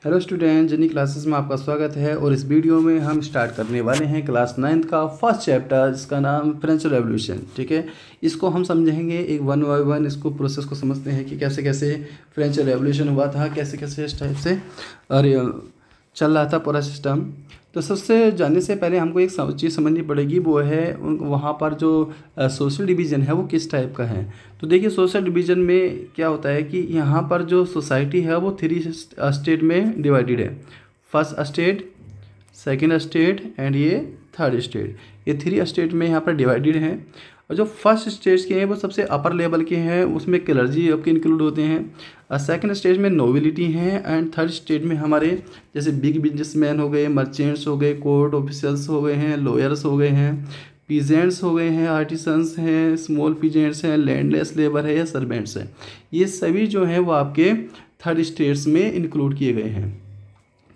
Hello student, जिनी classes में आपका स्वागत है। और इस वीडियो में हम स्टार्ट करने वाले हैं क्लास 9th का फर्स्ट चैप्टर, जिसका नाम फ्रेंच रेवोल्यूशन। ठीक है, इसको हम समझेंगे एक वन बाय वन। इसको प्रोसेस को समझते हैं कि कैसे कैसे फ्रेंच रेवोल्यूशन हुआ था, कैसे कैसे इस टाइप से और चल रहा था पूरा सिस्टम। तो सबसे जानने से पहले हमको एक चीज़ समझनी पड़ेगी, वो है वहाँ पर जो सोशल डिवीज़न है वो किस टाइप का है। तो देखिए, सोशल डिवीज़न में क्या होता है कि यहाँ पर जो सोसाइटी है वो 3 स्टेट में डिवाइडेड है। First state, second state and ये थर्ड स्टेट। ये 3 स्टेट में यहाँ पर डिवाइडेड हैं। और जो फर्स्ट स्टेज के हैं वो सबसे अपर लेवल के हैं, उसमें क्लर्जी आपके इंक्लूड होते हैं। सेकंड स्टेज में नोबिलिटी हैं एंड थर्ड स्टेज में हमारे जैसे बिग बिजनेसमैन हो गए, मर्चेंट्स हो गए, कोर्ट ऑफिसर्स हो गए हैं, लॉयर्स हो गए हैं, पीजेंट्स हो गए हैं, आर्टिसंस हैं, स्मॉल पीजेंट्स हैं, लैंडलेस लेबर है या सर्वेंट्स हैं। ये सभी जो हैं वो आपके थर्ड स्टेट्स में इंक्लूड किए गए हैं।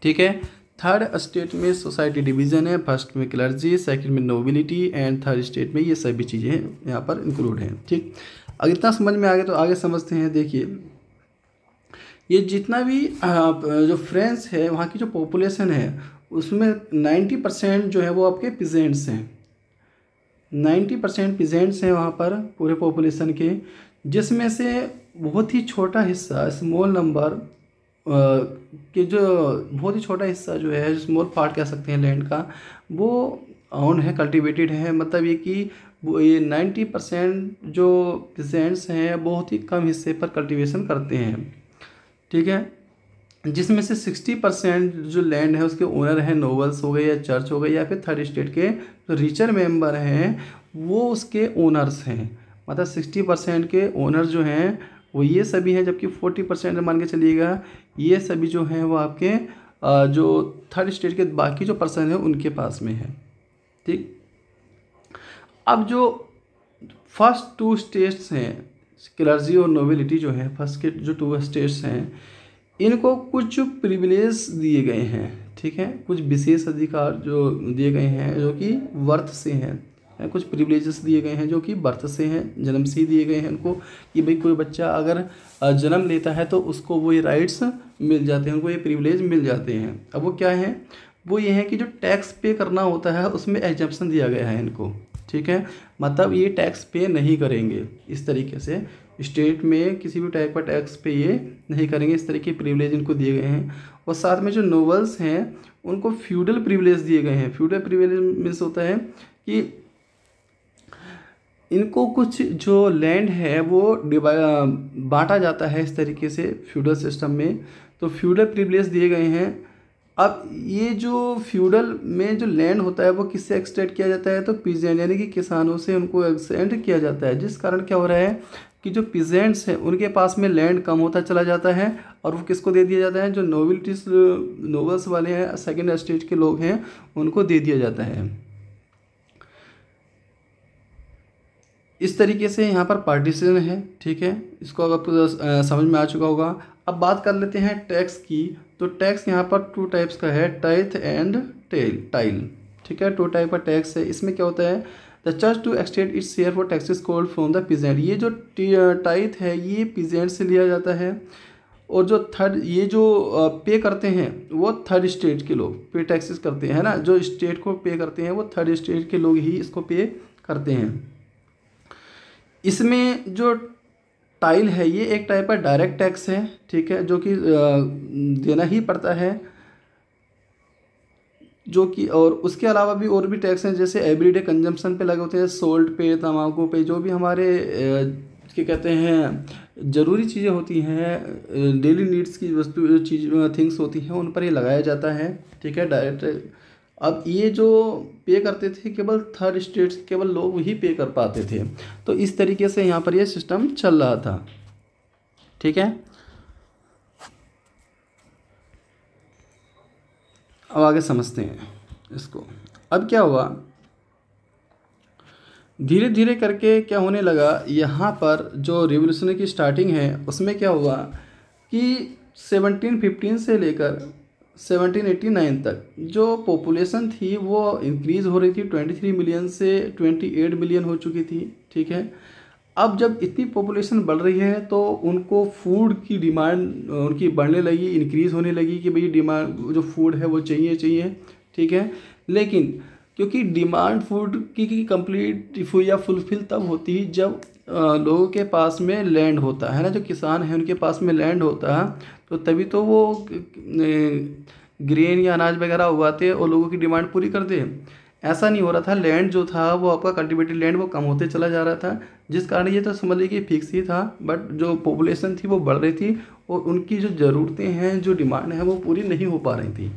ठीक है, थर्ड स्टेट में सोसाइटी डिवीज़न है, फर्स्ट में क्लर्जी, सेकंड में नोबिलिटी एंड थर्ड स्टेट में ये सभी चीज़ें यहाँ पर इंक्लूड हैं। ठीक, अगर इतना समझ में आ गया तो आगे समझते हैं। देखिए, ये जितना भी जो फ्रांस है वहाँ की जो पॉपुलेशन है उसमें 90% जो है वो आपके पीजेंट्स हैं। 90% पीजेंट्स हैं वहाँ पर पूरे पॉपुलेशन के, जिसमें से बहुत ही छोटा हिस्सा, स्मॉल नंबर कि जो बहुत ही छोटा हिस्सा जो है, स्मॉल पार्ट कह सकते हैं लैंड का, वो ऑन है, कल्टिवेटेड है। मतलब ये कि वो ये 90% जो पेजेंट्स हैं बहुत ही कम हिस्से पर कल्टीवेशन करते हैं। ठीक है, जिसमें से 60% जो लैंड है उसके ओनर हैं नोबल्स हो गए या चर्च हो गए या फिर थर्ड स्टेट के जो रिचर मेंबर हैं वो उसके ओनर्स हैं। मतलब 60% के ओनर जो हैं वो ये सभी हैं, जबकि 40% मान के चलिएगा ये सभी जो हैं वो आपके जो थर्ड स्टेट के बाकी जो पर्सन हैं उनके पास में है। ठीक, अब जो फर्स्ट 2 स्टेट्स हैं, क्लर्जी और नोबिलिटी जो है, फर्स्ट के जो 2 स्टेट्स हैं, इनको कुछ प्रिविलेज दिए गए हैं। ठीक है, कुछ विशेष अधिकार जो दिए गए हैं जो कि बर्थ से हैं। कुछ प्रिविलेजेस दिए गए हैं जो कि बर्थ से हैं, जन्म से ही दिए गए हैं उनको, कि भाई कोई बच्चा अगर जन्म लेता है तो उसको वो ये राइट्स मिल जाते हैं, उनको ये प्रिविलेज मिल जाते हैं। अब वो क्या है, वो ये है कि जो टैक्स पे करना होता है उसमें एग्जम्पशन दिया गया है इनको। ठीक है, मतलब ये टैक्स पे नहीं करेंगे, इस तरीके से स्टेट में किसी भी टाइप का टैक्स पे ये नहीं करेंगे, इस तरीके के प्रिविलेज इनको दिए गए हैं। और साथ में जो नोबल्स हैं उनको फ्यूडल प्रिविलेज दिए गए हैं। फ्यूडल प्रिविलेज मीन्स होता है कि इनको कुछ जो लैंड है वो बांटा जाता है इस तरीके से फ्यूडल सिस्टम में, तो फ्यूडल प्रिविलेज दिए गए हैं। अब ये जो फ्यूडल में जो लैंड होता है वो किससे एक्सटेंड किया जाता है, तो पीजेंट यानी कि किसानों से उनको एक्सटेंड किया जाता है, जिस कारण क्या हो रहा है कि जो पीजेंट्स हैं उनके पास में लैंड कम होता चला जाता है और वो किसको दे दिया जाता है, जो नोबल्स वाले हैं, सेकेंड स्टेज के लोग हैं, उनको दे दिया जाता है। इस तरीके से यहाँ पर पार्टीशन है। ठीक है, इसको अब आपको समझ में आ चुका होगा। अब बात कर लेते हैं टैक्स की। तो टैक्स यहाँ पर 2 टाइप्स का है, टाइथ एंड टाइल। ठीक है, 2 टाइप का टैक्स है। इसमें क्या होता है, the church to extend its share for taxes called from the peasant. ये जो टाइथ है ये पीजेंट से लिया जाता है, और जो थर्ड ये जो पे करते हैं वो थर्ड स्टेट के लोग पे टैक्सेस करते हैं ना, जो स्टेट को पे करते हैं वो थर्ड स्टेट के लोग ही इसको पे करते हैं। इसमें जो टाइल है ये एक टाइप का डायरेक्ट टैक्स है। ठीक है, जो कि देना ही पड़ता है, जो कि और उसके अलावा भी और भी टैक्स हैं, जैसे एवरीडे कंजम्पशन पे लगे होते हैं, सोल्ट पे, तंबाकू पे, जो भी हमारे क्या कहते हैं ज़रूरी चीज़ें होती हैं, डेली नीड्स की वस्तु थिंग्स होती हैं, उन पर ये लगाया जाता है। ठीक है, डायरेक्ट। अब ये जो पे करते थे केवल थर्ड स्टेट्स, केवल लोग ही पे कर पाते थे। तो इस तरीके से यहाँ पर ये सिस्टम चल रहा था। ठीक है, अब आगे समझते हैं इसको। अब क्या हुआ, धीरे धीरे करके क्या होने लगा, यहाँ पर जो रिवोल्यूशन की स्टार्टिंग है उसमें क्या हुआ कि 1715 से लेकर 1789 तक जो पॉपुलेशन थी वो इंक्रीज़ हो रही थी। 23 मिलियन से 28 मिलियन हो चुकी थी। ठीक है, अब जब इतनी पॉपुलेशन बढ़ रही है तो उनको फूड की डिमांड उनकी बढ़ने लगी, इंक्रीज़ होने लगी कि भाई डिमांड जो फूड है वो चाहिए, ठीक है। लेकिन क्योंकि डिमांड फूड की कंप्लीट या फुलफिल तब होती है जब लोगों के पास में लैंड होता है ना, जो किसान हैं उनके पास में लैंड होता है, तो तभी तो वो ग्रेन या अनाज वगैरह उगाते और लोगों की डिमांड पूरी करते। ऐसा नहीं हो रहा था, लैंड जो था वो आपका कल्टिवेटेड लैंड वो कम होते चला जा रहा था, जिस कारण ये तो समझ लीजिए फिक्स ही था, बट जो पॉपुलेशन थी वो बढ़ रही थी और उनकी जो ज़रूरतें हैं, जो डिमांड है वो पूरी नहीं हो पा रही थी।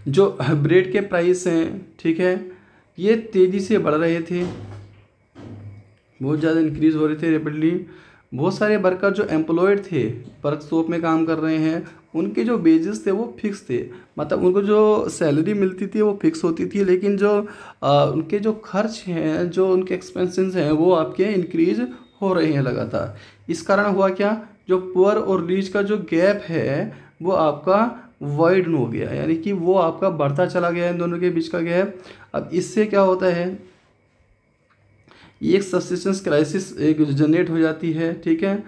जो ब्रेड के प्राइस हैं, ठीक है, ये तेज़ी से बढ़ रहे थे, बहुत ज़्यादा इंक्रीज़ हो रहे थे रेपिडली। बहुत सारे वर्कर जो एम्प्लॉयड थे, वर्कशॉप में काम कर रहे हैं, उनके जो वेजेस थे वो फिक्स थे, मतलब उनको जो सैलरी मिलती थी वो फिक्स होती थी, लेकिन जो उनके जो खर्च हैं, जो उनके एक्सपेंसेस हैं वो आपके इंक्रीज हो रहे हैं लगातार। इस कारण हुआ क्या, जो पुअर और रिच का जो गैप है वो आपका वाइडन हो गया, यानी कि वो आपका बढ़ता चला गया इन दोनों के बीच का गैप। अब इससे क्या होता है, ये एक सब्सिस्टेंस क्राइसिस एक जनरेट हो जाती है, ठीक है।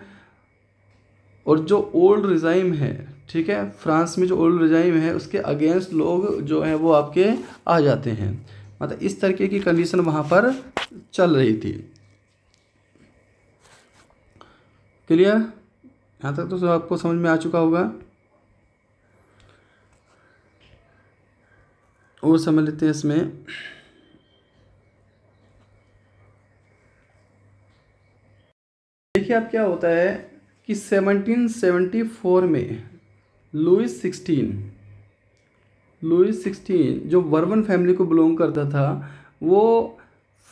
और जो ओल्ड रिजाइम है, ठीक है, फ्रांस में जो ओल्ड रिजाइम है उसके अगेंस्ट लोग जो हैं वो आपके आ जाते हैं, मतलब इस तरीके की कंडीशन वहाँ पर चल रही थी। क्लियर, यहाँ तक तो आपको समझ में आ चुका होगा। और समझ लेते हैं इसमें। देखिए अब क्या होता है कि 1774 में लुइस 16 जो बर्बन फैमिली को बिलोंग करता था, वो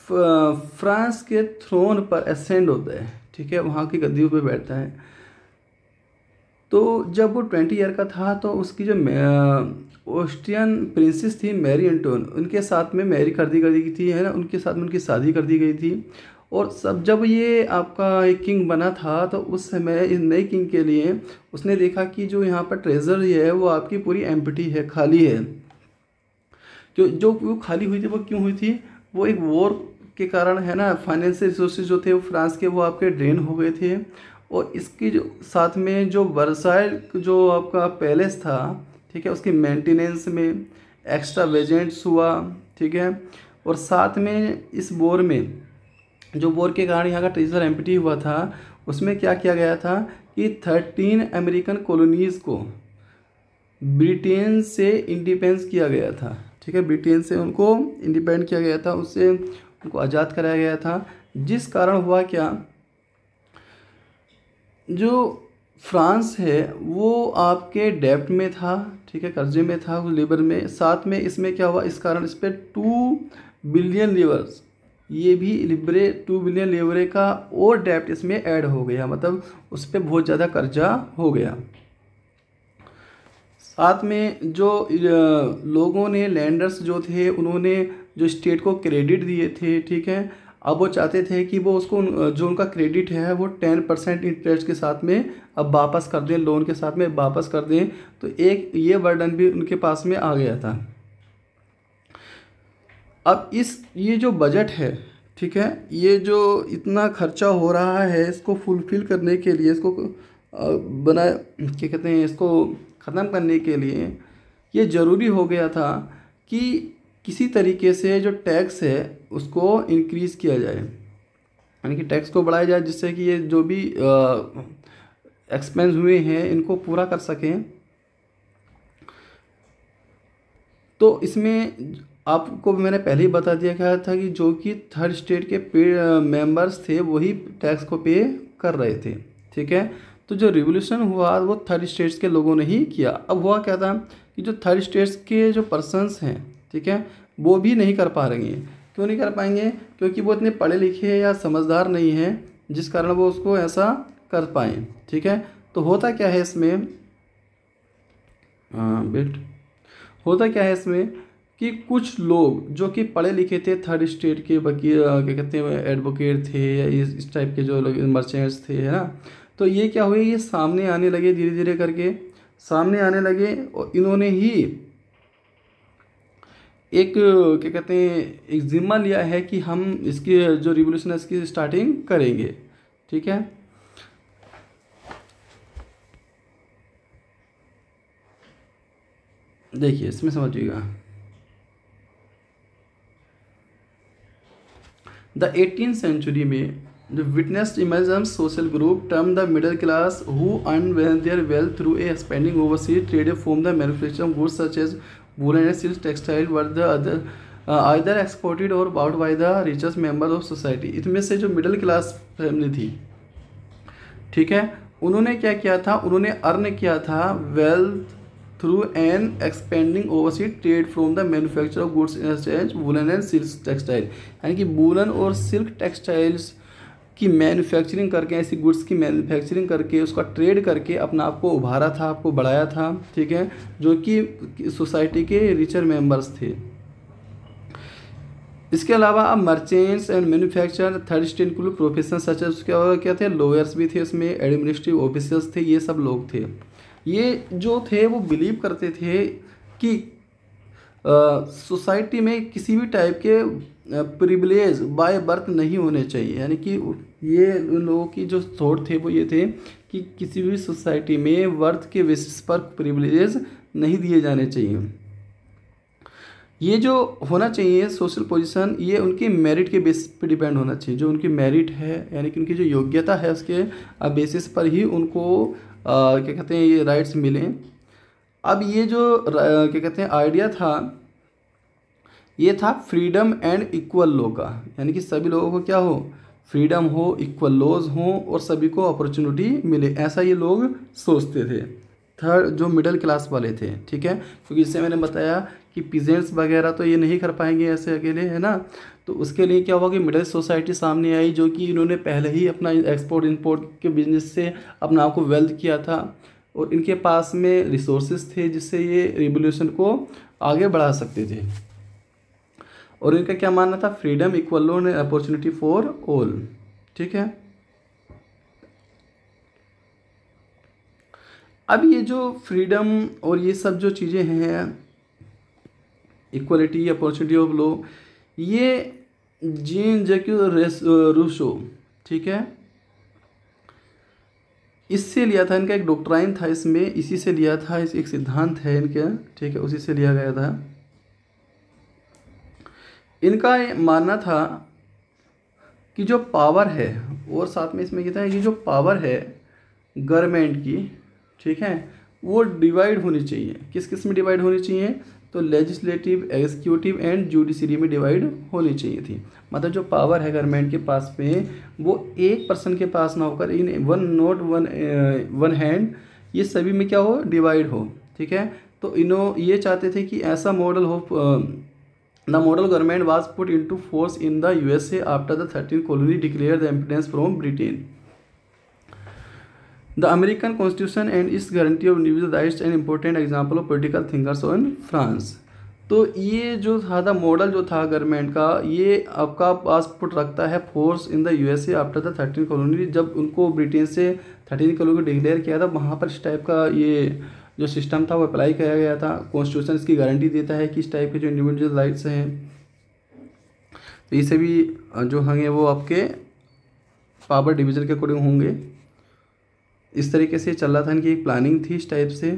फ्रांस के थ्रोन पर असेंड होता है, ठीक है, वहाँ की गद्दियों पे बैठता है। तो जब वो 20 ईयर का था तो उसकी जो ऑस्ट्रियन प्रिंसेस थी मैरी एंटोन, उनके साथ में मैरी कर दी गई थी, है ना, उनके साथ में उनकी शादी कर दी गई थी। और सब जब ये आपका एक किंग बना था तो उस समय इस नए किंग के लिए उसने देखा कि जो यहाँ पर ट्रेजर है वो आपकी पूरी एम्प्टी है, खाली है। जो वो खाली हुई थी वो क्यों हुई थी, वो एक वॉर के कारण, है ना, फाइनेंशियल रिसोर्सेज जो थे वो फ्रांस के वो आपके ड्रेन हो गए थे। और इसकी जो साथ में जो वर्साइल जो आपका पैलेस था, ठीक है, उसकी मेंटेनेंस में एक्स्ट्रा वेजेंट्स हुआ, ठीक है। और साथ में इस वॉर में जो वॉर के कारण यहाँ का ट्रेजर एम्प्टी हुआ था, उसमें क्या किया गया था कि 13 अमेरिकन कॉलोनीज़ को ब्रिटेन से इंडिपेंडेंस किया गया था, ठीक है, ब्रिटेन से उनको इंडिपेंडेंट किया गया था, उससे उनको आज़ाद कराया गया था। जिस कारण हुआ क्या, जो फ्रांस है वो आपके डेब्ट में था, ठीक है, कर्जे में था, लेबर में। साथ में इसमें क्या हुआ, इस कारण इस पर 2 बिलियन लीवर्स, ये भी लिबरे 2 बिलियन लीवरे का और डेब्ट इसमें ऐड हो गया, मतलब उस पर बहुत ज़्यादा कर्जा हो गया। साथ में जो लोगों ने, लैंडर्स जो थे, उन्होंने जो स्टेट को क्रेडिट दिए थे, ठीक है, अब वो चाहते थे कि वो उसको जो उनका क्रेडिट है वो 10% इंटरेस्ट के साथ में अब वापस कर दें, लोन के साथ में वापस कर दें। तो एक ये बर्डन भी उनके पास में आ गया था। अब ये जो बजट है, ठीक है, ये जो इतना खर्चा हो रहा है, इसको फुलफ़िल करने के लिए, इसको क्या कहते हैं, इसको ख़त्म करने के लिए ये ज़रूरी हो गया था कि किसी तरीके से जो टैक्स है उसको इंक्रीज़ किया जाए, यानी कि टैक्स को बढ़ाया जाए, जिससे कि ये जो भी एक्सपेंस हुए हैं इनको पूरा कर सकें। तो इसमें आपको मैंने पहले ही बता दिया गया था कि जो कि थर्ड स्टेट के मेंबर्स थे वही टैक्स को पे कर रहे थे, ठीक है। तो जो रिवोल्यूशन हुआ वो थर्ड स्टेट्स के लोगों ने ही किया। अब हुआ क्या था कि जो थर्ड स्टेट्स के जो पर्सन्स हैं, ठीक है, वो भी नहीं कर पा रहे हैं। क्यों नहीं कर पाएंगे, क्योंकि वो इतने पढ़े लिखे या समझदार नहीं हैं, जिस कारण वो उसको ऐसा कर पाएँ, ठीक है। तो होता क्या है इसमें, होता क्या है इसमें कि कुछ लोग जो कि पढ़े लिखे थे, थर्ड स्टेट के वकील, क्या कहते हैं, एडवोकेट थे या इस टाइप के जो मर्चेंट्स थे, है ना, तो ये क्या हुए, ये सामने आने लगे, धीरे धीरे करके सामने आने लगे। और इन्होंने ही एक क्या कहते हैं एक जिम्मा लिया है कि हम इसकी जो रिवोल्यूशन है इसकी स्टार्टिंग करेंगे। ठीक है, देखिए इसमें समझिएगा। द 18th सेंचुरी में the witnessed emergence social group termed the middle class who earned their wealth through a expanding overseas trade from the manufacture of goods such as woolen and silk textile were the other either exported or bought by the richest members of society। इसमें से जो middle class family थी, ठीक है, उन्होंने क्या किया था, उन्होंने अर्न किया था wealth through an expanding overseas trade from the manufacture of goods exchange woollen and silk textile, यानी कि वुलन और सिल्क टेक्सटाइल्स की मैन्युफैक्चरिंग करके, ऐसी गुड्स की मैन्युफैक्चरिंग करके उसका ट्रेड करके अपना आपको उभारा था, आपको बढ़ाया था। ठीक है, जो कि सोसाइटी के रिचर मेंबर्स थे। इसके अलावा अब merchants and manufacture third state include profession such as क्या थे, लॉयर्स भी थे उसमें, एडमिनिस्ट्रेटिव ऑफिसर्स थे, ये सब लोग थे। ये जो थे वो बिलीव करते थे कि सोसाइटी में किसी भी टाइप के प्रिविलेज बाय बर्थ नहीं होने चाहिए, यानी कि ये उन लोगों की जो थॉट थे वो ये थे कि किसी भी सोसाइटी में बर्थ के बेसिस पर प्रिविलेज नहीं दिए जाने चाहिए। ये जो होना चाहिए सोशल पोजीशन, ये उनके मेरिट के बेसिस पे डिपेंड होना चाहिए। जो उनकी मेरिट है, यानी कि उनकी जो योग्यता है उसके बेसिस पर ही उनको क्या कहते हैं ये राइट्स मिले। अब ये जो क्या कहते हैं आइडिया था, ये था फ्रीडम एंड इक्वल लॉ का, यानी कि सभी लोगों को क्या हो, फ्रीडम हो, इक्वल लॉज हो और सभी को अपॉर्चुनिटी मिले, ऐसा ये लोग सोचते थे। थर्ड जो मिडिल क्लास वाले थे, ठीक है, क्योंकि इससे मैंने बताया कि पीजेंट्स वगैरह तो ये नहीं कर पाएंगे ऐसे अकेले, है ना। तो उसके लिए क्या हुआ कि मिडिल सोसाइटी सामने आई, जो कि इन्होंने पहले ही अपना एक्सपोर्ट इंपोर्ट के बिजनेस से अपना आपको वेल्थ किया था और इनके पास में रिसोर्सेज थे जिससे ये रिवोल्यूशन को आगे बढ़ा सकते थे। और इनका क्या मानना था, freedom, equal law and opportunity for all. ठीक है, अब ये जो फ्रीडम और ये सब जो चीज़ें हैं, इक्वलिटी, अपॉर्चुनिटी ऑफ लॉ, ये जीन जैक्यूज रूसो, ठीक है, इससे लिया था। इनका एक डॉक्ट्राइन था, इसमें इसी से लिया था, इस एक सिद्धांत है इनका, ठीक है, उसी से लिया गया था। इनका मानना था कि जो पावर है, और साथ में इसमें कहता है कि जो पावर है गवर्नमेंट की, ठीक है, वो डिवाइड होनी चाहिए। किस किस में डिवाइड होनी चाहिए, तो लेजिस्लेटिव, एग्जीक्यूटिव एंड जुडिशरी में डिवाइड होनी चाहिए थी। मतलब जो पावर है गवर्नमेंट के पास में, वो एक पर्सन के पास ना होकर इन वन हैंड, ये सभी में क्या हो, डिवाइड हो। ठीक है, तो ये चाहते थे कि ऐसा मॉडल हो। The model government was put into force in the USA after the 13th colony declared the independence from Britain. The American Constitution and its guarantee of individual rights an important example of political thinkers in France. तो ये जो था model जो था government का, ये आपका passport रखता है force in the USA after the 13th colony। जब उनको ब्रिटेन से 13th colony को डिक्लेयर किया था, वहाँ पर इस टाइप का ये जो सिस्टम था वो अप्लाई किया गया था। कॉन्स्टिट्यूशन इसकी गारंटी देता है कि इस टाइप के जो इंडिविजुअल राइट्स हैं, तो ये सभी जो होंगे वो आपके पावर डिवीजन के अकॉर्डिंग होंगे। इस तरीके से चल रहा था, इनकी एक प्लानिंग थी इस टाइप से।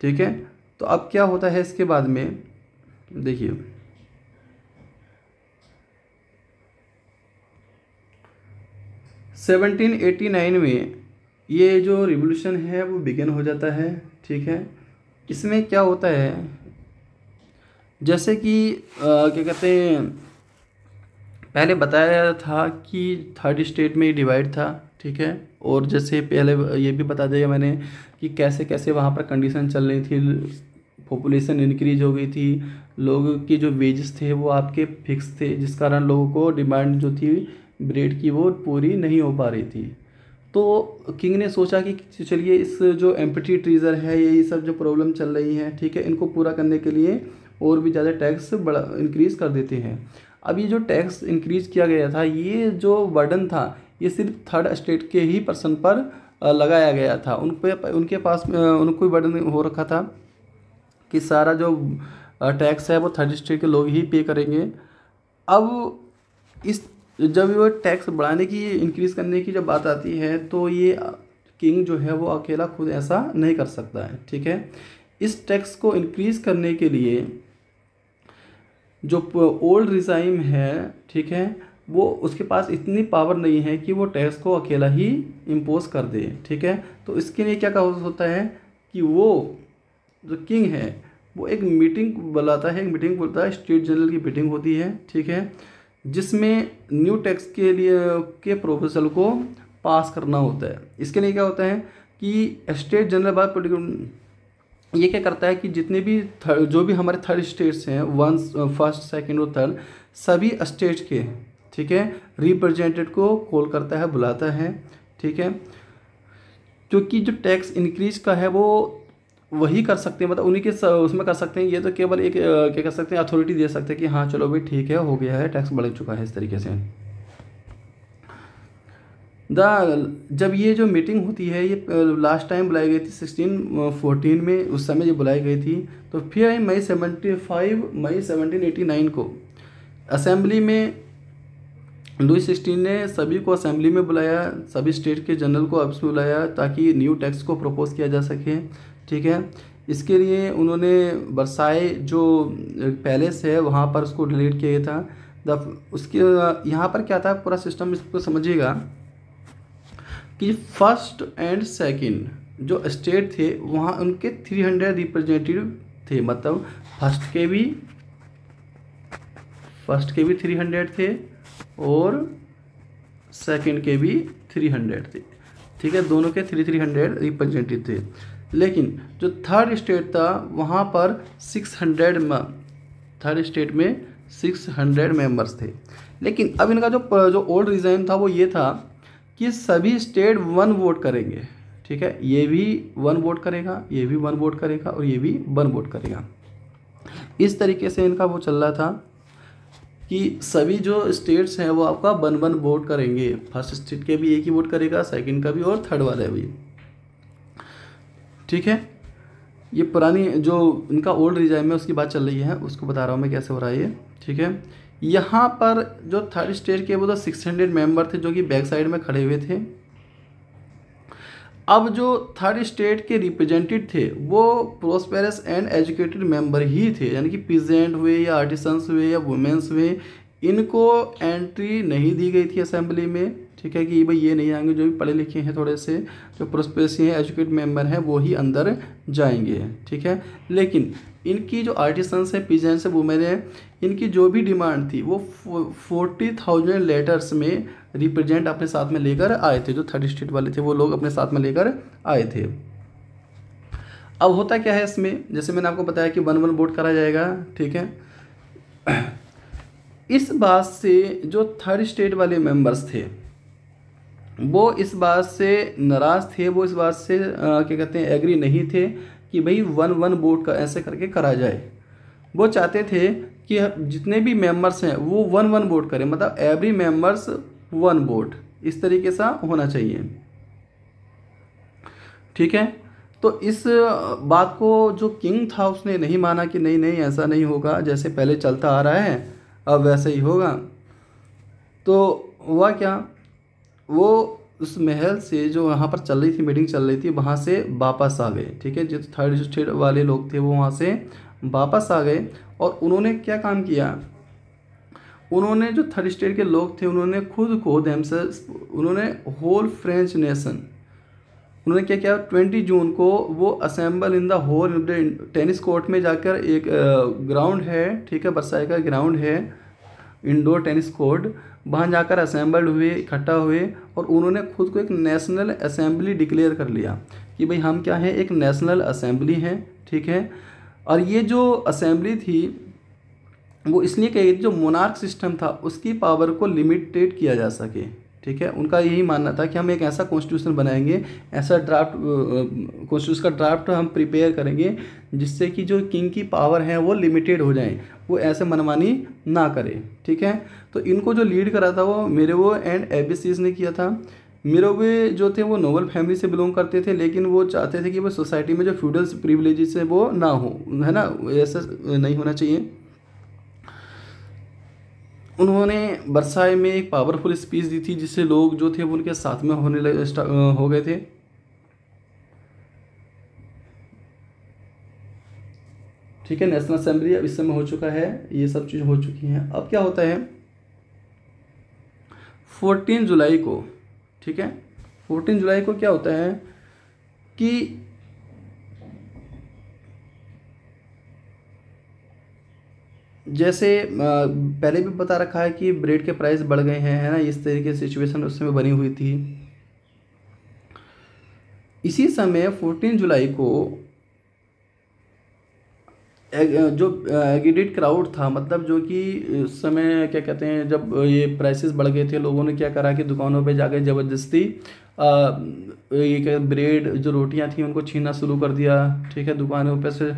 ठीक है, तो अब क्या होता है इसके बाद में, देखिए 1789 में ये जो रिवोल्यूशन है वो बिगिन हो जाता है। ठीक है, इसमें क्या होता है, जैसे कि क्या कहते हैं, पहले बताया था कि थर्ड स्टेट में डिवाइड था। ठीक है, और जैसे पहले ये भी बता दिया मैंने कि कैसे कैसे वहाँ पर कंडीशन चल रही थी, पॉपुलेशन इंक्रीज हो गई थी, लोगों की जो वेजेस थे वो आपके फिक्स थे, जिस कारण लोगों को डिमांड जो थी ब्रेड की वो पूरी नहीं हो पा रही थी। तो किंग ने सोचा कि चलिए इस जो एम्प्टी ट्रीजर है, ये सब जो प्रॉब्लम चल रही है, ठीक है, इनको पूरा करने के लिए और भी ज़्यादा टैक्स बड़ा इंक्रीज़ कर देते हैं। अब ये जो टैक्स इंक्रीज़ किया गया था, ये जो बर्डन था ये सिर्फ थर्ड स्टेट के ही पर्सन पर लगाया गया था। उनके पास उनको बर्डन हो रखा था कि सारा जो टैक्स है वो थर्ड स्टेट के लोग ही पे करेंगे। अब इस जब वो टैक्स बढ़ाने की, इंक्रीज़ करने की जब बात आती है तो ये किंग जो है वो अकेला खुद ऐसा नहीं कर सकता है, ठीक है। इस टैक्स को इंक्रीज़ करने के लिए जो ओल्ड रिजाइम है, ठीक है, वो उसके पास इतनी पावर नहीं है कि वो टैक्स को अकेला ही इम्पोज कर दे, ठीक है। तो इसके लिए क्या होता है कि वो जो किंग है वो एक मीटिंग बुलाता है, एक मीटिंग बोलता है, स्टेट जनरल की मीटिंग होती है, ठीक है, जिसमें न्यू टैक्स के लिए के प्रोपोजल को पास करना होता है। इसके लिए क्या होता है कि स्टेट जनरल बाय ये क्या करता है कि जितने भी जो भी हमारे थर्ड स्टेट्स हैं, वन फर्स्ट सेकंड और थर्ड, सभी स्टेट के, ठीक है, रिप्रेजेंटेटिव को कॉल करता है, बुलाता है, ठीक है, क्योंकि जो टैक्स इंक्रीज का है वो वही कर सकते हैं, मतलब उन्हीं के उसमें कर सकते हैं। ये तो केवल एक क्या कर सकते हैं, अथॉरिटी दे सकते हैं कि हाँ चलो भाई ठीक है, हो गया है, टैक्स बढ़ चुका है, इस तरीके से। जब ये जो मीटिंग होती है ये लास्ट टाइम बुलाई गई थी 1614 में, उस समय ये बुलाई गई थी। तो फिर मई 1789 को असेंबली में लुई 16 ने सभी को असेंबली में बुलाया, सभी स्टेट के जनरल को आपस में बुलाया ताकि न्यू टैक्स को प्रपोज किया जा सके, ठीक है। इसके लिए उन्होंने वर्साई जो पैलेस है वहाँ पर उसको डिलीट किया था। उसके यहाँ पर क्या था पूरा सिस्टम, इसको समझिएगा कि फर्स्ट एंड सेकंड जो स्टेट थे वहाँ उनके 300 रिप्रेजेंटेटिव थे, मतलब फर्स्ट के भी 300 थे और सेकंड के भी 300 थे, ठीक है, दोनों के 300 रिप्रेजेंटेटिव थे। लेकिन जो थर्ड स्टेट था वहाँ पर 600 थर्ड स्टेट में 600 मेंबर्स थे। लेकिन अब इनका जो ओल्ड रिजाइन था वो ये था कि सभी स्टेट 1 वोट करेंगे, ठीक है, ये भी 1 वोट करेगा, ये भी 1 वोट करेगा और ये भी 1 वोट करेगा। इस तरीके से इनका वो चल रहा था कि सभी जो स्टेट्स हैं वो आपका 1 वोट करेंगे, फर्स्ट स्टेट के भी एक ही वोट करेगा, सेकंड का भी और थर्ड वाला भी, ठीक है। ये पुरानी जो इनका ओल्ड रिजाइम है उसकी बात चल रही है, उसको बता रहा हूँ मैं कैसे हो रहा है ये, ठीक है। यहाँ पर जो थर्ड स्टेट के वो तो 600 मेंबर थे जो कि बैक साइड में खड़े हुए थे। अब जो थर्ड स्टेट के रिप्रेजेंटेटिव थे वो प्रोस्पेरस एंड एजुकेटेड मेंबर ही थे, यानी कि पीजेंट हुए या आर्टिसंस हुए या वुमेन्स हुए, इनको एंट्री नहीं दी गई थी असेंबली में, ठीक है, कि भाई ये नहीं आएंगे, जो भी पढ़े लिखे हैं थोड़े से, जो प्रोस्पेरस हैं, एजुकेटेड मेंबर हैं, वो ही अंदर जाएंगे, ठीक है। लेकिन इनकी जो आर्टिसंस है, पीजेंट्स है, वुमेन है, इनकी जो भी डिमांड थी वो 40,000 लेटर्स में रिप्रेजेंट अपने साथ में लेकर आए थे। जो थर्ड स्टेट वाले थे वो लोग अपने साथ में लेकर आए थे। अब होता क्या है इसमें, जैसे मैंने आपको बताया कि 1 वोट करा जाएगा, ठीक है। इस बात से जो थर्ड स्टेट वाले मेंबर्स थे वो इस बात से नाराज़ थे, वो इस बात से क्या कहते हैं, एग्री नहीं थे कि भाई 1 वोट का ऐसे करके करा जाए। वो चाहते थे कि जितने भी मेंबर्स हैं वो 1 वोट करें, मतलब एवरी मेंबर्स 1 वोट, इस तरीके से होना चाहिए, ठीक है। तो इस बात को जो किंग था उसने नहीं माना कि नहीं नहीं ऐसा नहीं होगा, जैसे पहले चलता आ रहा है अब वैसे ही होगा। तो हुआ क्या, वो उस महल से जो वहाँ पर चल रही थी, मीटिंग चल रही थी, वहाँ से वापस आ गए, ठीक है। जो थर्ड स्टेट वाले लोग थे वो वहाँ से वापस आ गए और उन्होंने क्या काम किया, उन्होंने जो थर्ड स्टेट के लोग थे उन्होंने खुद को उन्होंने होल फ्रेंच नेशन, उन्होंने क्या किया, 20 जून को वो assemble in the whole tennis court में जाकर, एक ग्राउंड है, ठीक है, वर्साई का ग्राउंड है, इंडोर टेनिस कोर्ट, वहाँ जाकर असेंबल्ड हुए, इकट्ठा हुए और उन्होंने खुद को एक नेशनल असेंबली डिक्लेयर कर लिया कि भाई हम क्या है, एक नेशनल असेंबली है, ठीक है। और ये जो असेंबली थी वो इसलिए कही, जो मोनार्क सिस्टम था उसकी पावर को लिमिटेड किया जा सके, ठीक है। उनका यही मानना था कि हम एक ऐसा कॉन्स्टिट्यूशन बनाएंगे, ऐसा ड्राफ्ट कॉन्स्टिट्यूशन का ड्राफ्ट हम प्रिपेयर करेंगे जिससे कि जो किंग की पावर है वो लिमिटेड हो जाए, वो ऐसे मनमानी ना करे, ठीक है। तो इनको जो लीड करा था वो मेरेवो एंड एबिसिस ने किया था, मिरोवे जो थे वो नोबल फैमिली से बिलोंग करते थे, लेकिन वो चाहते थे कि वो सोसाइटी में जो फ्यूडल प्रिविलेजेस है वो ना हो, है ना, ऐसा नहीं होना चाहिए। उन्होंने वर्साई में एक पावरफुल स्पीच दी थी जिससे लोग जो थे वो उनके साथ में हो गए थे। ठीक है, नेशनल असेंबली अब इस समय हो चुका है, ये सब चीज़ हो चुकी हैं। अब क्या होता है 14 जुलाई को, ठीक है, 14 जुलाई को क्या होता है कि जैसे पहले भी बता रखा है कि ब्रेड के प्राइस बढ़ गए हैं, है ना, इस तरीके से सिचुएशन उस समय बनी हुई थी। इसी समय 14 जुलाई को जो एग्रीडेड क्राउड था, मतलब जो कि उस समय क्या कहते हैं, जब ये प्राइसेस बढ़ गए थे, लोगों ने क्या करा कि दुकानों पे जाकर ज़बरदस्ती ये क्या ब्रेड जो रोटियां थी उनको छीनना शुरू कर दिया। ठीक है, दुकानों पे से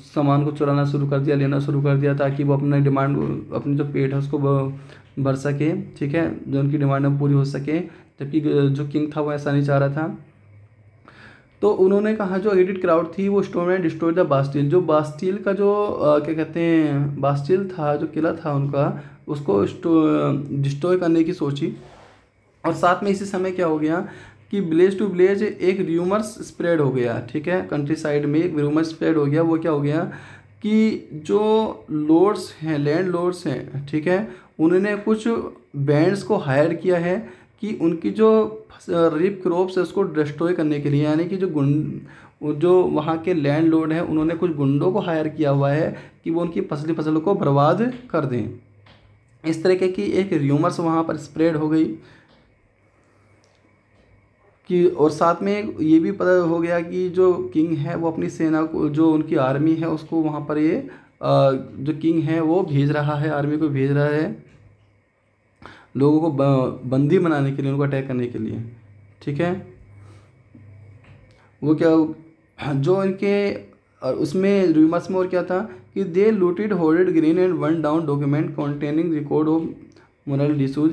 सामान को चुराना शुरू कर दिया, लेना शुरू कर दिया, ताकि वो अपना डिमांड, अपनी जो पेट है उसको भर सके। ठीक है, जो उनकी डिमांड है पूरी हो सके, जबकि जो किंग था वो ऐसा नहीं चाह रहा था। तो उन्होंने कहा जो एडिट क्राउड थी वो stone and destroy the Bastille, जो बास्टिल का जो क्या कहते हैं बास्टिल था, जो किला था उनका, उसको डिस्ट्रॉय करने की सोची। और साथ में इसी समय क्या हो गया कि विलेज टू विलेज एक र्यूमर्स स्प्रेड हो गया। ठीक है, कंट्री साइड में एक र्यूमर स्प्रेड हो गया। वो क्या हो गया कि जो लॉर्ड्स हैं, लैंड लॉर्ड्स हैं, ठीक है, उन्होंने कुछ बैंड्स को हायर किया है कि उनकी जो रिप क्रॉप्स है उसको डिस्ट्रॉय करने के लिए, यानी कि जो वहाँ के लैंड लॉर्ड हैं उन्होंने कुछ गुंडों को हायर किया हुआ है कि वो उनकी फसलों को बर्बाद कर दें। इस तरीके की एक र्यूमर्स वहाँ पर स्प्रेड हो गई कि, और साथ में ये भी पता हो गया कि जो किंग है वो अपनी सेना को, जो उनकी आर्मी है उसको वहाँ पर ये जो किंग है वो भेज रहा है, आर्मी को भेज रहा है लोगों को बंदी बनाने के लिए, उनको अटैक करने के लिए। ठीक है, वो क्या जो इनके उसमें रूमर्स में और क्या था कि they looted hoarded green and one down document containing record of moral disuse.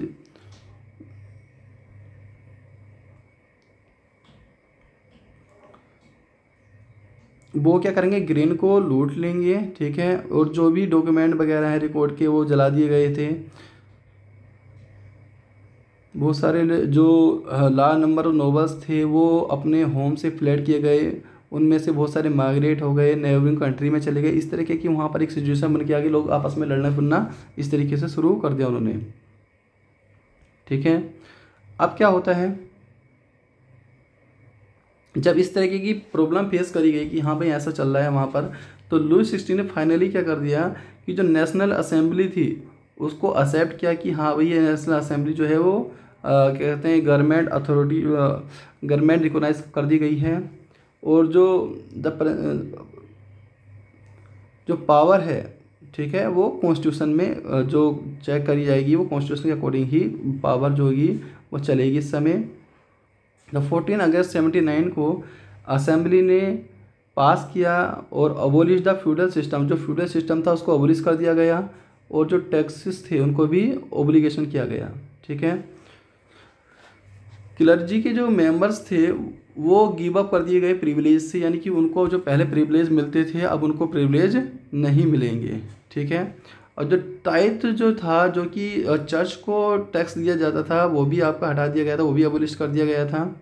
वो क्या करेंगे, ग्रीन को लूट लेंगे। ठीक है, और जो भी डॉक्यूमेंट वगैरह हैं रिकॉर्ड के वो जला दिए गए थे। बहुत सारे जो लार्ज नंबर ऑफ नोबल्स थे वो अपने होम से फ्लड किए गए, उनमें से बहुत सारे माइग्रेट हो गए, नेबरिंग कंट्री में चले गए। इस तरीके की वहाँ पर एक सिचुएशन बन के आ गई, लोग आपस में लड़ना फिरना इस तरीके से शुरू कर दिया उन्होंने। ठीक है, अब क्या होता है जब इस तरीके की प्रॉब्लम फेस करी गई कि हाँ भाई ऐसा चल रहा है वहाँ पर, तो लुई 16 ने फाइनली क्या कर दिया कि जो नेशनल असेंबली थी उसको एक्सेप्ट किया कि हाँ भाई ये नेशनल असेंबली जो है वो क्या कहते हैं गवर्नमेंट अथॉरिटी, गवर्नमेंट रिकॉग्नाइज कर दी गई है। और जो पावर है, ठीक है, वो कॉन्स्टिट्यूशन में जो चेक करी जाएगी वो कॉन्स्टिट्यूशन के अकॉर्डिंग ही पावर जो होगी वो चलेगी इस समय। तो 14 अगस्त 79 को असेंबली ने पास किया और अबोलिश द फ्यूडल सिस्टम, जो फ्यूडल सिस्टम था उसको अबोलिश कर दिया गया, और जो टैक्सेस थे उनको भी ओब्लिगेशन किया गया। ठीक है, क्लर्जी के जो मेंबर्स थे वो गिव अप कर दिए गए प्रिविलेज से, यानी कि उनको जो पहले प्रिविलेज मिलते थे अब उनको प्रिविलेज नहीं मिलेंगे। ठीक है, और जो टाइथ जो था, जो कि चर्च को टैक्स दिया जाता था, वो भी आपका हटा दिया गया था, वो भी अबोलिश कर दिया गया था।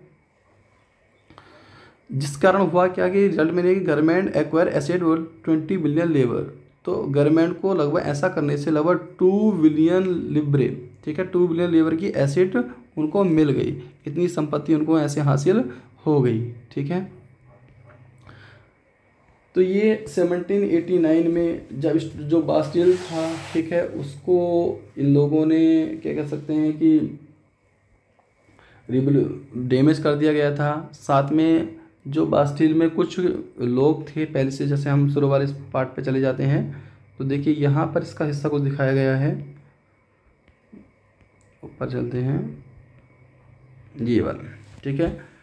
जिस कारण हुआ क्या कि रिजल्ट में कि गवर्नमेंट एक्वायर एसेट और 20 बिलियन लेबर, तो गवर्नमेंट को लगभग ऐसा करने से लगभग 2 बिलियन लिब्रे, ठीक है, 2 बिलियन लेबर की एसेट उनको मिल गई, इतनी संपत्ति उनको ऐसे हासिल हो गई। ठीक है, तो ये 1789 में जब जो बास्टिल था, ठीक है, उसको इन लोगों ने क्या कह सकते हैं कि डैमेज कर दिया गया था। साथ में जो बास्टिल में कुछ लोग थे पहले से, जैसे हम शुरू वाले पार्ट पे चले जाते हैं तो देखिए यहाँ पर इसका हिस्सा कुछ दिखाया गया है, ऊपर चलते हैं ये वाला। ठीक है,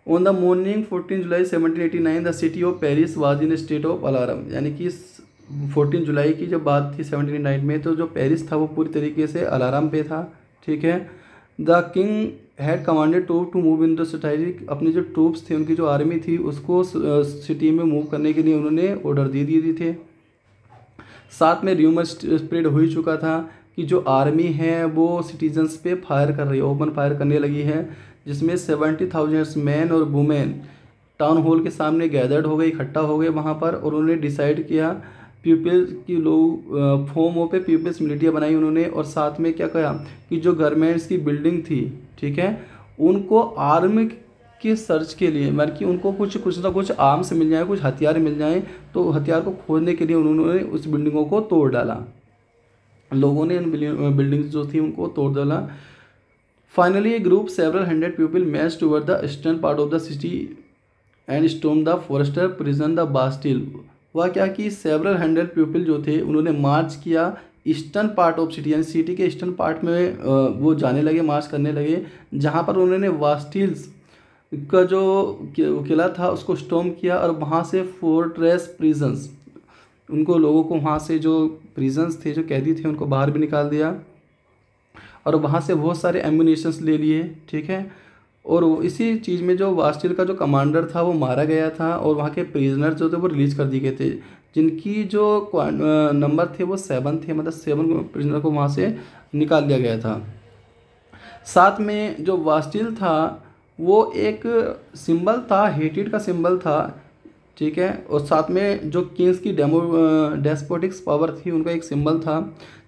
on the morning 14 July 1789 the city of Paris was in state of alarm, यानी कि 14 जुलाई की जब बात थी 1789 में, तो जो पेरिस था वो पूरी तरीके से अलार्म पे था। ठीक है, the king had commanded troop to move in the city, अपने जो ट्रूप्स थे उनकी जो आर्मी थी उसको सिटी में मूव करने के लिए उन्होंने ऑर्डर दे दिए थे। साथ में र्यूमर स्प्रेड हो ही चुका था कि जो आर्मी है वो सिटीजन्स पे फायर कर रही है, ओपन फायर करने लगी है, जिसमें 70,000 मैन और वुमेन टाउन हॉल के सामने गैदर्ड हो गए, इकट्ठा हो गए वहाँ पर, और उन्होंने डिसाइड किया पीपल्स की लोग फॉर्म पे पीपल्स मिलिटिया बनाई उन्होंने। और साथ में क्या कहा कि जो गवर्नमेंट्स की बिल्डिंग थी, ठीक है, उनको आर्म के सर्च के लिए, मतलब कि उनको कुछ ना कुछ आर्म्स मिल जाए, कुछ हथियार मिल जाएं, तो हथियार को खोजने के लिए उन्होंने उस बिल्डिंगों को तोड़ डाला। लोगों ने उन बिल्डिंग्स जो थी उनको तोड़ डाला। Finally a group several 100 people march toward the eastern part of the city and storm the fortress prison the Bastille. वह क्या कि सेवरल 100 पीपल जो थे उन्होंने मार्च किया ईस्टर्न पार्ट ऑफ सिटी, यानी सिटी के ईस्टर्न पार्ट में वो जाने लगे, मार्च करने लगे, जहाँ पर उन्होंने वास्टिल्स का जो किला था उसको स्टॉर्म किया, और वहाँ से फोर्ट्रेस प्रिजन्स, उनको लोगों को वहाँ से जो प्रिजन्स थे, जो कैदी थे, उनको बाहर भी निकाल दिया, और वहाँ से बहुत सारे एम्यूनिशंस ले लिए, ठीक है। और इसी चीज़ में जो वास्टिल का जो कमांडर था वो मारा गया था, और वहाँ के प्रिजनर जो थे वो रिलीज़ कर दिए गए थे, जिनकी जो नंबर थे वो 7 थे, मतलब 7 प्रिजनर को वहाँ से निकाल दिया गया था। साथ में जो वास्टिल था वो एक सिंबल था, हेटेड का सिंबल था, ठीक है, और साथ में जो किंग्स की डेस्पोटिक्स पावर थी उनका एक सिंबल था।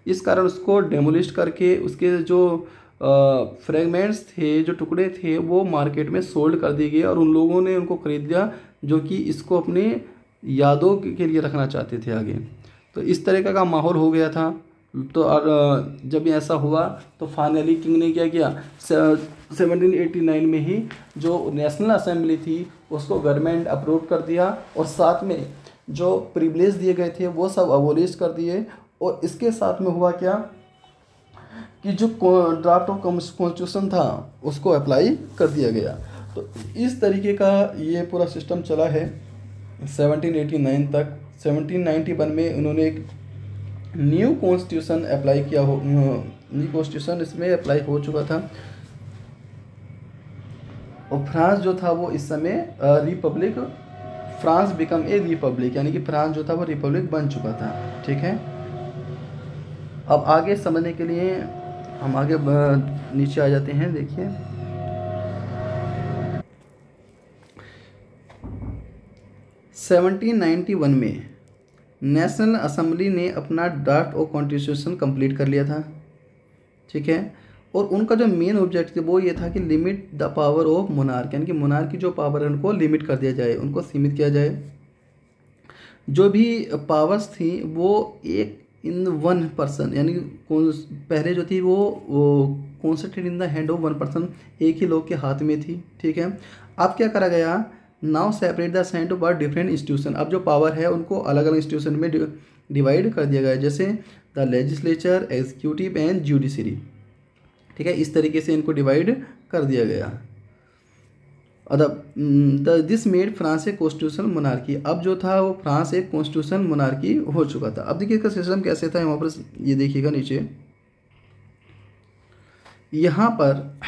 इस कारण उसको डेमोलिश करके उसके जो फ्रेगमेंट्स थे, जो टुकड़े थे, वो मार्केट में सोल्ड कर दिए गए, और उन लोगों ने उनको खरीद लिया जो कि इसको अपनी यादों के लिए रखना चाहते थे आगे। तो इस तरीके का माहौल हो गया था। तो जब ये ऐसा हुआ तो फाइनली किंग ने क्या किया, 1789 में ही जो नेशनल असेंबली थी उसको गवर्नमेंट अप्रूव कर दिया, और साथ में जो प्रिविलेज दिए गए थे वो सब अबोलिश कर दिए। और इसके साथ में हुआ क्या कि जो ड्राफ्ट ऑफ कॉन्स्टिट्यूशन था उसको अप्लाई कर दिया गया। तो इस तरीके का ये पूरा सिस्टम चला है 1789 तक। 1791 में उन्होंने एक न्यू कॉन्स्टिट्यूशन अप्लाई किया हो, न्यू कॉन्स्टिट्यूशन इसमें अप्लाई हो चुका था, और फ्रांस जो था वो इस समय Republic, France become a Republic, यानी कि फ्रांस जो था वो रिपब्लिक बन चुका था, ठीक है। अब आगे समझने के लिए हम आगे नीचे आ जाते हैं। देखिए 1791 में नेशनल असेंबली ने अपना ड्राफ्ट ऑफ कॉन्स्टिट्यूशन कंप्लीट कर लिया था, ठीक है, और उनका जो मेन ऑब्जेक्टिव वो ये था कि limit the power of monarch, यानी कि मोनार्क की जो पावर है उनको लिमिट कर दिया जाए, उनको सीमित किया जाए। जो भी पावर्स थी वो एक इन 1 पर्सन, यानी पहले जो थी वो concentrate in the hand of 1 person, एक ही लोग के हाथ में थी, ठीक है। अब क्या करा गया, now separate the saint of different institution, अब जो पावर है उनको अलग अलग इंस्टीट्यूशन में डिवाइड कर दिया गया है, जैसे the legislature, executive and judiciary, ठीक है, इस तरीके से इनको डिवाइड कर दिया गया। This made France a constitutional monarchy, अब जो था वो फ्रांस एक कॉन्स्टिट्यूशनल मोनार्की हो चुका था। अब देखिए इसका सिस्टम कैसे था, यहाँ पर ये देखिएगा नीचे, यहाँ पर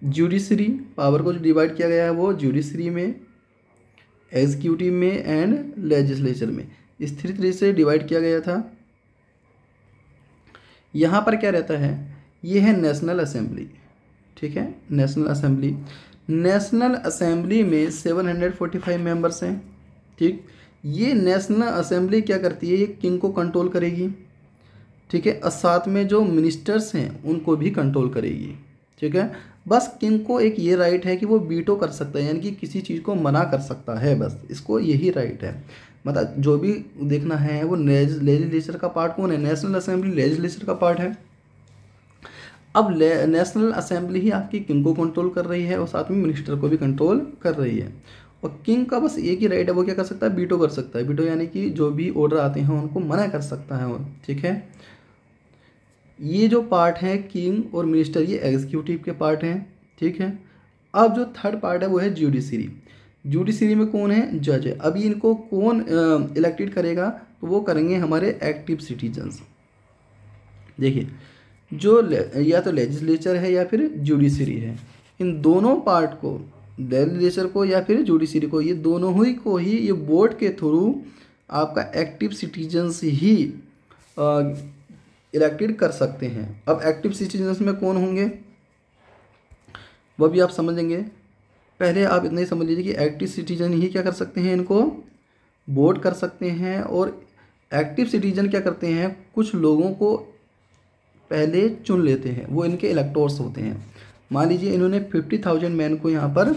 जुडिशरी पावर को जो डिवाइड किया गया है वो जुडिशरी में, एग्जीक्यूटिव में एंड लेजिस्लेचर में, इस तरीके से डिवाइड किया गया था। यहाँ पर क्या रहता है, ये है नेशनल असेंबली, ठीक है, नेशनल असेंबली। नेशनल असेंबली में 745 मेंबर्स हैं, ठीक। ये नेशनल असेंबली क्या करती है, ये किंग को कंट्रोल करेगी, ठीक है, और साथ में जो मिनिस्टर्स हैं उनको भी कंट्रोल करेगी, ठीक है। बस किंग को एक ये राइट है कि वो वीटो कर सकता है, यानी कि किसी चीज़ को मना कर सकता है, बस इसको यही राइट है। मतलब जो भी देखना है वो लेजिस्लेचर का पार्ट कौन है, नेशनल असेंबली लेजिस्लेचर का पार्ट है। अब नेशनल असेंबली ही आपकी किंग को कंट्रोल कर रही है और साथ में मिनिस्टर को भी कंट्रोल कर रही है, और किंग का बस एक ही राइट है, वो क्या कर सकता है, वीटो कर सकता है। वीटो यानी कि जो भी ऑर्डर आते हैं उनको मना कर सकता है वो, ठीक है। ये जो पार्ट है किंग और मिनिस्टर, ये एग्जीक्यूटिव के पार्ट हैं, ठीक है। अब जो थर्ड पार्ट है वो है जुडिशरी। जुडिशरी में कौन है, जज है। अभी इनको कौन इलेक्टेड करेगा, तो वो करेंगे हमारे एक्टिव सिटीजन्स। देखिए या तो लेजिस्लेचर है या फिर जुडिशरी है, इन दोनों पार्ट को, लेजिस्लेचर को या फिर जुडिशरी को, ये दोनों ही को ही ये वोट के थ्रू आपका एक्टिव सिटीजन्स ही इलेक्टेड कर सकते हैं। अब एक्टिव सिटीजन्स में कौन होंगे वह भी आप समझेंगे। पहले आप इतना ही समझ लीजिए कि एक्टिव सिटीजन ही क्या कर सकते हैं, इनको वोट कर सकते हैं। और एक्टिव सिटीजन क्या करते हैं, कुछ लोगों को पहले चुन लेते हैं, वो इनके इलेक्टोर्स होते हैं। मान लीजिए इन्होंने 50,000 मैन को यहाँ पर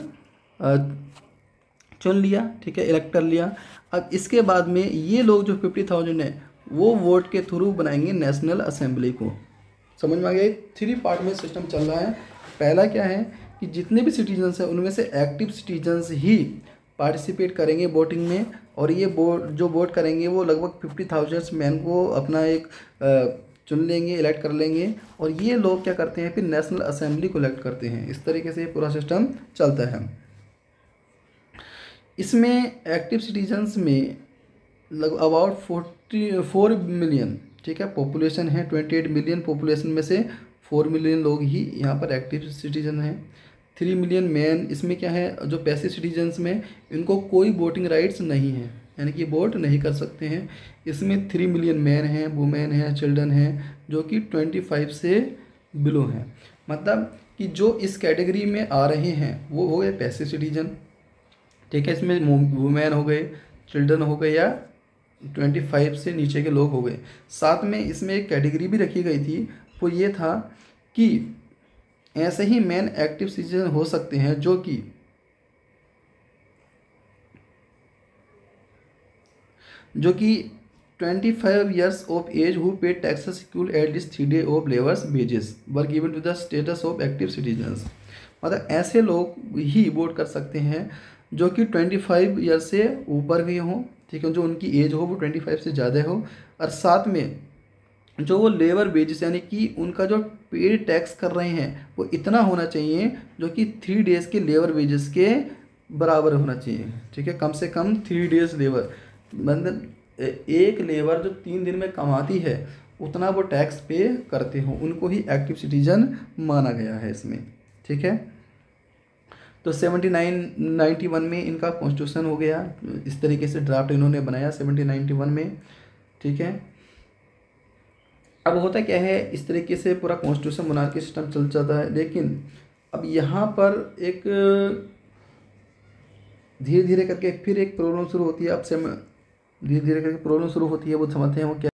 चुन लिया, ठीक है, इलेक्ट कर लिया। अब इसके बाद में ये लोग जो 50,000 है वो वोट के थ्रू बनाएंगे नेशनल असेंबली को। समझ में आ गया? 3 पार्ट में सिस्टम चल रहा है। पहला क्या है कि जितने भी सिटीजन्स हैं उनमें से एक्टिव सिटीजन्स ही पार्टिसिपेट करेंगे वोटिंग में, और ये जो वोट करेंगे वो लगभग 50,000 मैन को अपना एक चुन लेंगे, इलेक्ट कर लेंगे, और ये लोग क्या करते हैं फिर नेशनल असेंबली को इलेक्ट करते हैं। इस तरीके से ये पूरा सिस्टम चलता है। इसमें एक्टिव सिटीजन्स में लगभग अबाउट 44 मिलियन, ठीक है, पॉपुलेशन है। 28 मिलियन पॉपुलेशन में से 4 मिलियन लोग ही यहाँ पर एक्टिव सिटीजन हैं। 3 मिलियन मैन, इसमें क्या है, जो पैसिव सिटीजन्स में इनको कोई वोटिंग राइट्स नहीं है, यानी कि वोट नहीं कर सकते हैं। इसमें 3 मिलियन मैन हैं, वुमेन हैं, चिल्ड्रन हैं, जो कि 25 से बिलो हैं। मतलब कि जो इस कैटेगरी में आ रहे हैं वो हो गए पैसिव सिटीजन, ठीक है। इसमें वुमेन हो गए, चिल्ड्रन हो गए, या 25 से नीचे के लोग हो गए। साथ में इसमें एक कैटेगरी भी रखी गई थी, वो ये था कि ऐसे ही मैन एक्टिव सिटीजन हो सकते हैं जो कि जो कि 25 years of age who paid taxes equal at least 3 days of labor's wages were given to the status of active citizens। मतलब ऐसे लोग ही वोट कर सकते हैं जो कि 25 ईयर्स से ऊपर भी हों, ठीक है, जो उनकी एज हो वो 25 से ज़्यादा हो, और साथ में जो वो लेबर वेजेस यानी कि उनका जो पेड टैक्स कर रहे हैं वो इतना होना चाहिए जो कि 3 डेज़ के लेबर वेजेस के बराबर होना चाहिए, ठीक है, कम से कम 3 डेज़ लेबर, मतलब एक लेबर जो 3 दिन में कमाती है उतना वो टैक्स पे करते हो, उनको ही एक्टिव सिटीजन माना गया है इसमें, ठीक है। तो 1791 में इनका कॉन्स्टिट्यूशन हो गया, इस तरीके से ड्राफ्ट इन्होंने बनाया 1791 में, ठीक है। अब होता क्या है, इस तरीके से पूरा कॉन्स्टिट्यूशन बना के सिस्टम चल जाता है। लेकिन अब यहाँ पर एक धीरे धीरे करके फिर एक प्रॉब्लम शुरू होती है। अब से धीरे धीरे करके प्रॉब्लम शुरू होती है, वो समझते हैं वो क्या